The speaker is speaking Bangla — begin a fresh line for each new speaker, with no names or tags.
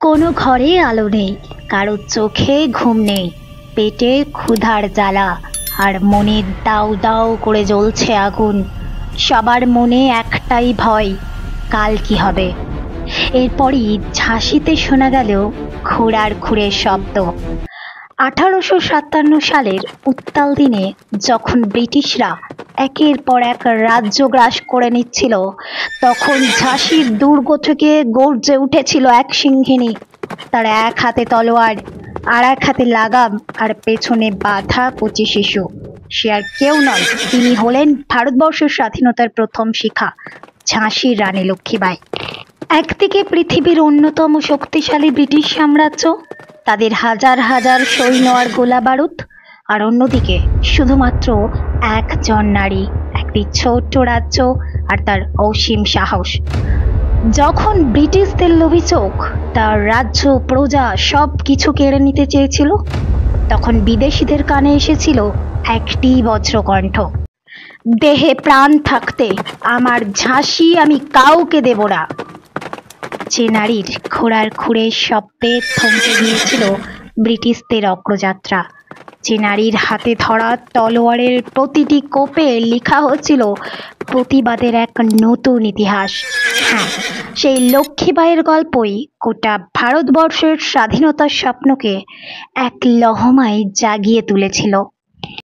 কোনো ঘরে আলো নেই, কারোর চোখে ঘুম নেই, পেটে ক্ষুধার জ্বালা, আর মনে দাউ দাউ করে জ্বলছে আগুন। সবার মনে একটাই ভয়, কাল কি হবে। এরপরই ঝাঁসিতে শোনা গেল ঘোড়ার খুঁড়ের শব্দ। 1857 সালের উত্তাল দিনে, যখন ব্রিটিশরা একের পর এক রাজ্য গ্রাস করে নিচ্ছিল, তখন ঝাঁসির দুর্গ থেকে গর্জে উঠেছিল এক সিংহিনী। তার এক হাতে তলোয়ার, আর এক হাতে লাগাম, আর পেছনে বাঁধা কচি শিশু। সে আর কেউ নয়, তিনি হলেন ভারতবর্ষের স্বাধীনতার প্রথম শিখা, ঝাঁসির রানী লক্ষ্মীবাঈ। একদিকে পৃথিবীর অন্যতম শক্তিশালী ব্রিটিশ সাম্রাজ্য, তাদের হাজার হাজার সৈন্য আর গোলা বারুদ, আর অন্যদিকে শুধুমাত্র একজন নারী, একটি ছোট্ট রাজ্য আর তার অসীম সাহস। যখন ব্রিটিশদের লোভী চোখ তার রাজ্য, প্রজা সব কিছু কেড়ে নিতে চেয়েছিল, তখন বিদেশিদের কানে এসেছিল একটি বজ্রকণ্ঠ, দেহে প্রাণ থাকতে আমার ঝাঁসি আমি কাউকে দেব না। যে নারীর ঘোড়ার খুঁড়ের শব্দে থমকে গিয়েছিল ব্রিটিশদের অগ্রযাত্রা, যে নারীর হাতে ধরা তলোয়ারের প্রতিটি কোপে লেখা হচ্ছিল প্রতিবাদের এক নতুন ইতিহাস। হ্যাঁ, সেই লক্ষ্মীবাঈয়ের গল্পই গোটা ভারতবর্ষের স্বাধীনতার স্বপ্নকে এক লহমায় জাগিয়ে তুলেছিল।